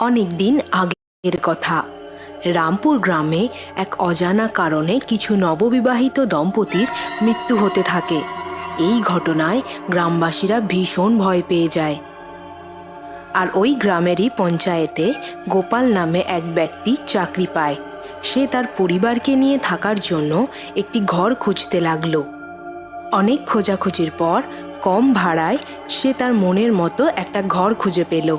অনেক দিন আগের কথা। রামপুর গ্রামে এক অজানা কারণে কিছু নববিবাহিত দম্পতির মৃত্যু হতে থাকে। এই ঘটনায় গ্রামবাসীরা ভীষণ ভয় পেয়ে যায়। আর ওই গ্রামেরই পঞ্চায়েতে গোপাল নামে এক ব্যক্তি চাকরি পায়। সে তার পরিবারকে নিয়ে থাকার জন্য একটি ঘর খুঁজতে লাগলো। অনেক খোঁজাখুঁজির পর কম ভাড়ায় সে তার মনের মতো একটা ঘর খুঁজে পেল।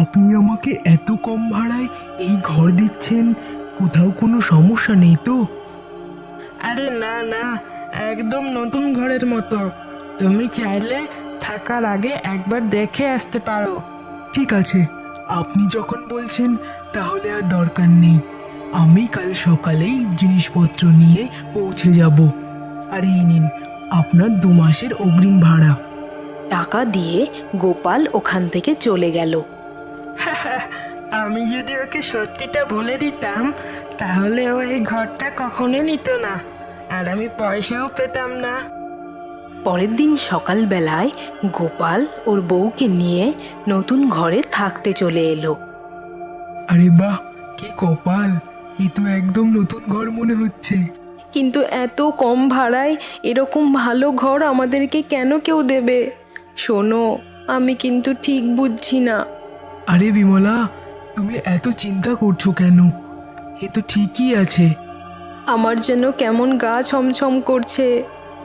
আপনি আমাকে এত কম ভাড়ায় এই ঘর দিচ্ছেন, কোথাও কোনো সমস্যা নেই তো? আরে না না, একদম নতুন ঘরের মতো। তুমি চাইলে থাকার আগে একবার দেখে আসতে পারো। ঠিক আছে, আপনি যখন বলছেন তাহলে আর দরকার নেই। আমি কাল সকালেই জিনিসপত্র নিয়ে পৌঁছে যাব। আর এই নিন আপনার 2 মাসের অগ্রিম ভাড়া। টাকা দিয়ে গোপাল ওখান থেকে চলে গেল। আমি যদি ওকে সত্যিটা বলে দিতাম তাহলে ও এই ঘরটা কখনো নিত না, আর আমি পয়সাও পেতাম না। পরের দিন সকালবেলায় গোপাল ওর বউকে নিয়ে নতুন ঘরে থাকতে চলে এলো। আরে বাহ, কি কপাল! এ তো একদম নতুন ঘর মনে হচ্ছে। কিন্তু এত কম ভাড়ায় এরকম ভালো ঘর আমাদেরকে কেন কেউ দেবে? শোনো, আমি কিন্তু ঠিক বুঝছি না। আরে বিমলা, তুমি এত চিন্তা করছো কেন? এ তো ঠিকই আছে। আমার যেন কেমন গা ছমছম করছে।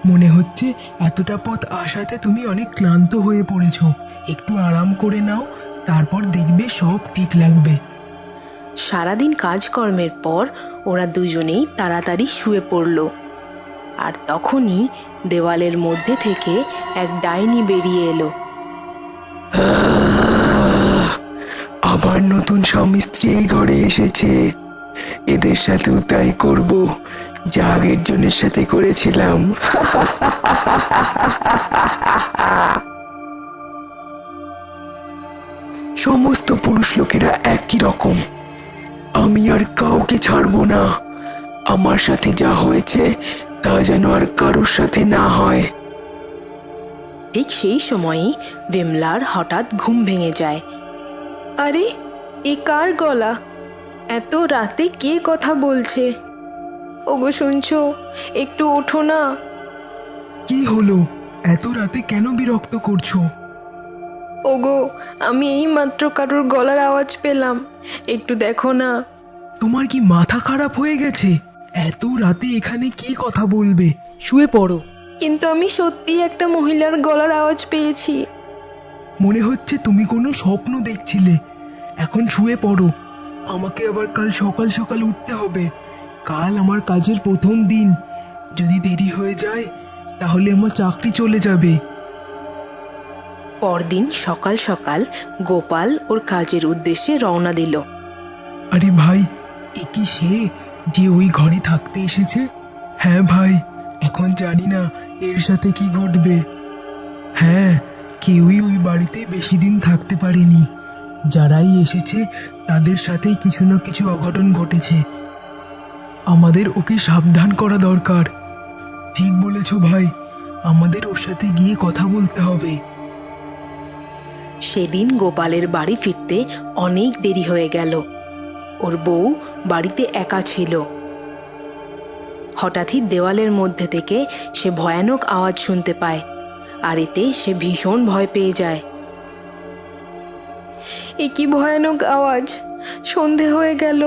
মনে হচ্ছে এতটা পথ আসাতে তুমি অনেক ক্লান্ত হয়ে পড়েছো। একটু আরাম করে নাও, তারপর দেখবে সব ঠিক লাগবে। সারাদিন কাজকর্মের পর ওরা দুজনেই তাড়াতাড়ি শুয়ে পড়ল। আর তখনই দেওয়ালের মধ্যে থেকে এক ডাইনি বেরিয়ে এলো। আবার নতুন স্বামী স্ত্রী এই ঘরে এসেছে। এদের সাথেও তাই করব যা আগের জনের সাথে করেছিলাম। সমস্ত পুরুষ লোকেরা একই রকম। আমি আর কাউকে ছাড়বো না। আমার সাথে যা হয়েছে তা যেন আর কারোর সাথে না হয়। ঠিক সেই সময়ই বিমলার হঠাৎ ঘুম ভেঙে যায়। আরে, এ কার গলা? এত রাতে কে কথা বলছে? ওগো, শুনছো? একটু ওঠো না। কি হলো? এত রাতে কেন বিরক্ত করছো? ওগো, আমি এই মাত্র কারোর গলার আওয়াজ পেলাম, একটু দেখো না। তোমার কি মাথা খারাপ হয়ে গেছে? এত রাতে এখানে কে কথা বলবে? শুয়ে পড়ো। কিন্তু আমি সত্যি একটা মহিলার গলার আওয়াজ পেয়েছি। মনে হচ্ছে তুমি কোনো স্বপ্ন দেখছিলে। এখন শুয়ে পড়ো। আমাকে আবার কাল সকাল সকাল উঠতে হবে। কাল আমার কাজের প্রথম দিন। যদি দেরি হয়ে যায় তাহলে আমার চাকরি চলে যাবে। পরদিন সকাল সকাল গোপাল ওর কাজের উদ্দেশ্যে রওনা দিল। আরে ভাই, এ কি সে যে ওই ঘরে থাকতে এসেছে? হ্যাঁ ভাই, এখন জানি না এর সাথে কি ঘটবে। হ্যাঁ, কেউই ওই বাড়িতে বেশি দিন থাকতে পারেনি। যারাই এসেছে তাদের সাথেই কিছু না কিছু অঘটন ঘটেছে। আমাদের ওকে সাবধান করা দরকার। ঠিক বলেছ ভাই, আমাদের ওর সাথে গিয়ে কথা বলতে হবে। সেদিন গোপালের বাড়ি ফিরতে অনেক দেরি হয়ে গেল। ওর বউ বাড়িতে একা ছিল। হঠাৎই দেওয়ালের মধ্যে থেকে সে ভয়ানক আওয়াজ শুনতে পায়, আর এতে সে ভীষণ ভয় পেয়ে যায়। এ কি ভয়ানক আওয়াজ! সন্ধে হয়ে গেল,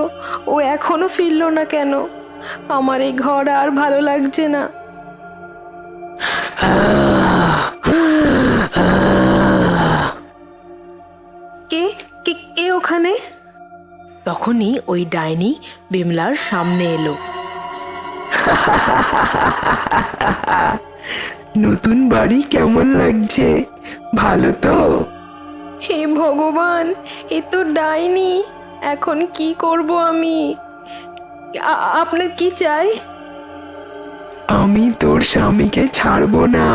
ও এখনো ফিরলো না কেন? আমার এই ঘর আর ভালো লাগছে না। কে কে কে ওখানে? তখনই ওই ডাইনি বিমলার সামনে এলো। নতুন বাড়ি কেমন লাগছে? ভালো তো? হে ভগবান, এ তো ডাইনি! এখন কি করব আমি? আপনার কি চাই? আমি তোর স্বামীকে ছাড়বো না।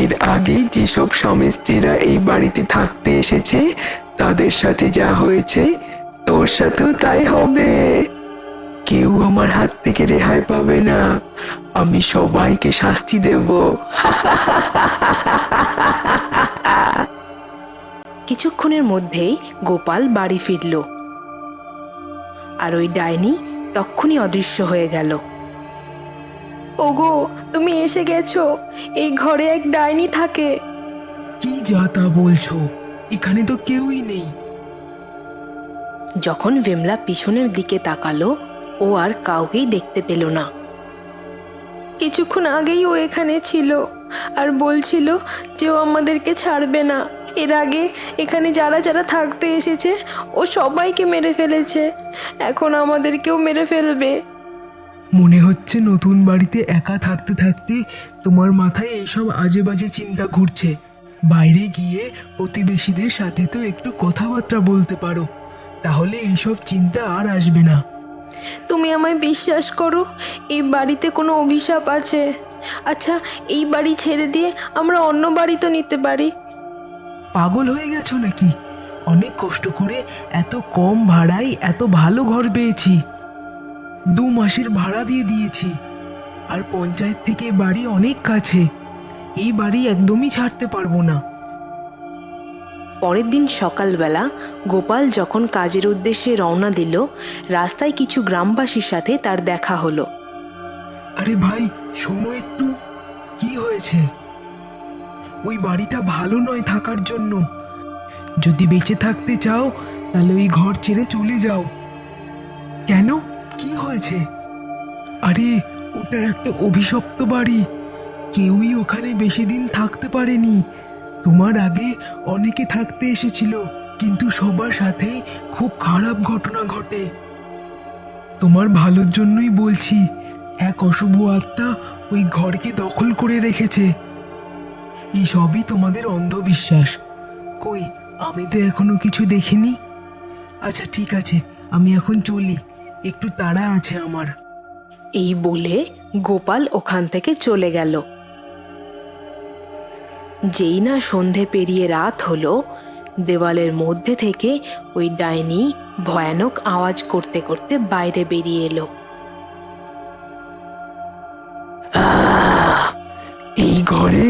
এর আগে যেসব স্বামী স্ত্রীরা এই বাড়িতে থাকতে এসেছে তাদের সাথে যা হয়েছে তোর সাথেও তাই হবে। কেউ আমার হাত থেকে রেহাই পাবে না। আমি সবাইকে শাস্তি দেব। কিছুক্ষণের মধ্যেই গোপাল বাড়ি ফিরল, আর ওই ডাইনি তক্ষুনি অদৃশ্য হয়ে গেল। ওগো, তুমি এসে গেছো। এই ঘরে এক ডাইনি থাকে। কি যা তা বলছো? এখানে তো কেউই নেই। যখন বিমলা পিছনের দিকে তাকালো, ও আর কাউকেই দেখতে পেল না। কিছুক্ষণ আগেই ও এখানে ছিল আর বলছিল যে ও আমাদেরকে ছাড়বে না। এর আগে এখানে যারা যারা থাকতে এসেছে ও সবাইকে মেরে ফেলেছে, এখন আমাদেরকেও মেরে ফেলবে। মনে হচ্ছে নতুন বাড়িতে একা থাকতে থাকতে তোমার মাথায় এইসব আজে বাজে চিন্তা ঘুরছে। বাইরে গিয়ে প্রতিবেশীদের সাথে তো একটু কথাবার্তা বলতে পারো, তাহলে এইসব চিন্তা আর আসবে না। তুমি আমায় বিশ্বাস করো, এই বাড়িতে কোনো অভিশাপ আছে। আচ্ছা, এই বাড়ি ছেড়ে দিয়ে আমরা অন্য বাড়ি তো নিতে পারি। পাগল হয়ে গেছো নাকি? অনেক কষ্ট করে এত কম ভাড়ায় এত ভালো ঘর পেয়েছি। 2 মাসের ভাড়া দিয়ে দিয়েছি, আর পঞ্চায়েত থেকে বাড়ি অনেক কাছে। এই বাড়ি একদমই ছাড়তে পারবো না। পরের দিন সকালবেলা গোপাল যখন কাজের উদ্দেশ্যে রওনা দিল, রাস্তায় কিছু গ্রামবাসীর সাথে তার দেখা হলো। আরে ভাই, শোনো একটু। কি হয়েছে? ওই বাড়িটা ভালো নয় থাকার জন্য। যদি বেঁচে থাকতে চাও তাহলে ওই ঘর ছেড়ে চলে যাও। কেন? কি হয়েছে? আরে, ওটা একটা অভিশপ্ত বাড়ি। কেউই ওখানে বেশি দিন থাকতে পারেনি। তোমার আগে অনেকে থাকতে এসেছিল, কিন্তু সবার সাথেই খুব খারাপ ঘটনা ঘটে। তোমার ভালোর জন্যই বলছি, এক অশুভ আত্মা ওই ঘরকে দখল করে রেখেছে। এই সবই তোমাদের অন্ধবিশ্বাস। কই, আমি তো এখনো কিছু দেখিনি। আচ্ছা ঠিক আছে, আমি এখন চলি, একটু তাড়া আছে আমার। এই বলে গোপাল ওখান থেকে চলে গেল। যেই না সন্ধে পেরিয়ে রাত হলো, দেওয়ালের মধ্যে থেকে ওই ডাইনি ভয়ানক আওয়াজ করতে করতে বাইরে বেরিয়ে এলো। এই ঘরে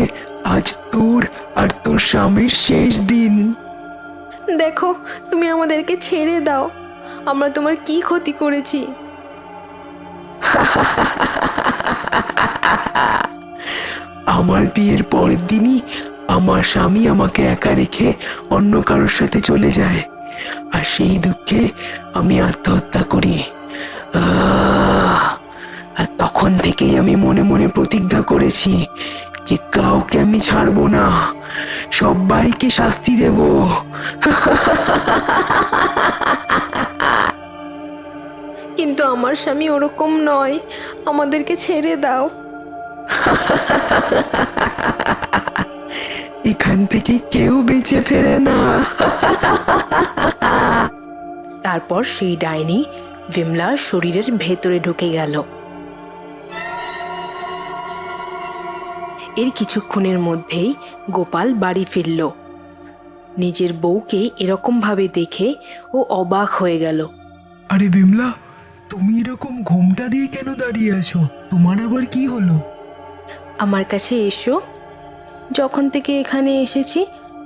আজ তোর আর তোর স্বামীর শেষ দিন। দেখো, তুমি আমাদেরকে ছেড়ে দাও। আমরা তোমার কি ক্ষতি করেছি? আমার বিয়ের পরের দিনই আমার স্বামী আমাকে একা রেখে অন্য কারোর সাথে চলে যায়, আর সেই দুঃখে আমি আত্মহত্যা করি। আর তখন থেকেই আমি মনে মনে প্রতিজ্ঞা করেছি যে কাউকে আমি ছাড়বো না, সবাইকে শাস্তি দেব। কিন্তু আমার স্বামী ওরকম নয়, আমাদেরকে ছেড়ে দাও। এখান থেকে কেউ বেঁচে ফেরে না। তারপর সেই ডাইনি বিমলার শরীরের ভেতরে ঢুকে গেল। এর কিছুক্ষণের মধ্যেই গোপাল বাড়ি ফিরল। নিজের বউকে এরকম ভাবে দেখে ও অবাক হয়ে গেল। আরে বিমলা, তুমি এরকম ঘোমটা দিয়ে কেন দাঁড়িয়ে আছো? তোমার আবার কি হলো? আমার কাছে এসো। যখন থেকে এখানে এসেছি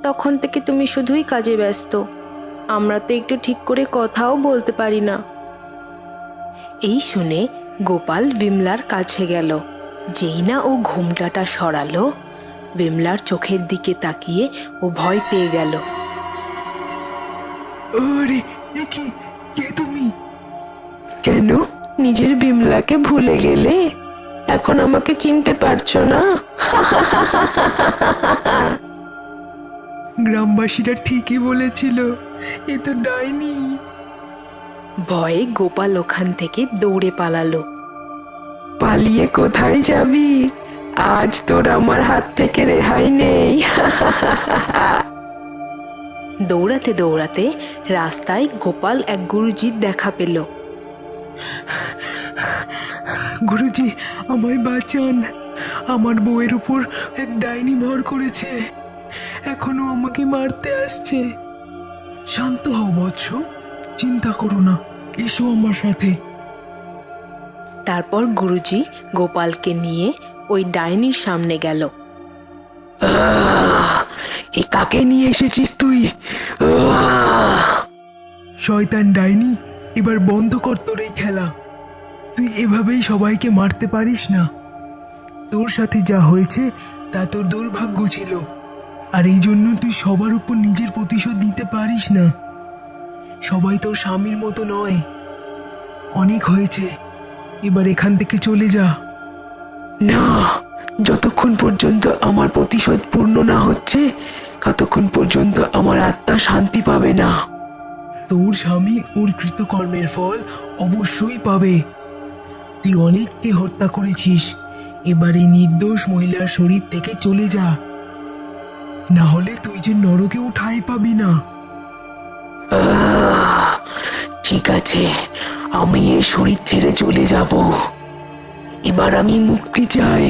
তখন থেকে তুমি শুধুই কাজে ব্যস্ত। আমরা তো একটু ঠিক করে কথাও বলতে পারি না। এই শুনে গোপাল বিমলার কাছে গেল। যেই না ও ঘোমটাটা সরালো, বিমলার চোখের দিকে তাকিয়ে ও ভয় পেয়ে গেল। আরে, এ কি? কে তুমি? কেন নিজের বিমলাকে ভুলে গেলে? এখন আমাকে চিনতে পারছো না? গ্রামবাসীরা ঠিকই বলেছিল, এ তো ডাইনি। ভয়ে গোপাল ওখান থেকে দৌড়ে পালালো। পালিয়ে কোথায় যাবি? আজ তোর আমার হাত থেকে রেহাই নেই। দৌড়াতে দৌড়াতে রাস্তায় গোপাল এক গুরুজির দেখা পেল। গুরুজি, আমায় বাঁচান। আমার বউয়ের উপর এক ডাইনি ভর করেছে, এখনো আমাকে মারতে আসছে। শান্ত হও বৎস, চিন্তা করো না, এসো আমার সাথে। তারপর গুরুজি গোপালকে নিয়ে ওই ডাইনির সামনে গেল। এ কাকে নিয়ে এসেছিস তুই? শয়তান ডাইনি, এবার বন্ধ কর তোর এই খেলা। তুই এভাবেই সবাইকে মারতে পারিস না। তোর সাথে যা হয়েছে তা তোর দুর্ভাগ্য ছিল, আর এই জন্য তুই সবার উপর নিজের প্রতিশোধ নিতে পারিস না। সবাই তোর স্বামীর মতো নয়। অনেক হয়েছে, এবার এখান থেকে চলে যা। না, যতক্ষণ পর্যন্ত আমার প্রতিশোধ পূর্ণ না হচ্ছে ততক্ষণ পর্যন্ত আমার আত্মা শান্তি পাবে না। তোর স্বামী ওর কৃতকর্মের ফল অবশ্যই পাবে। তুই অনেককে হত্যা করেছিস, এবার এই নির্দোষ মহিলার শরীর থেকে চলে যা, না হলে তুই যে নরকেও ঠাঁই পাবি না। ঠিক আছে, আমি এই শরীর ছেড়ে চলে যাব। এবার আমি মুক্তি চাই,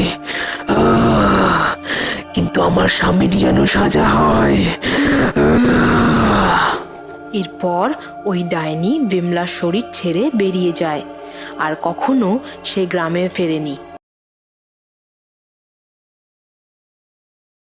কিন্তু আমার স্বামীর যেন সাজা হয়। এরপর ওই ডাইনি বিমলার শরীর ছেড়ে বেরিয়ে যায় আর কখনো সে গ্রামে ফেরেনি।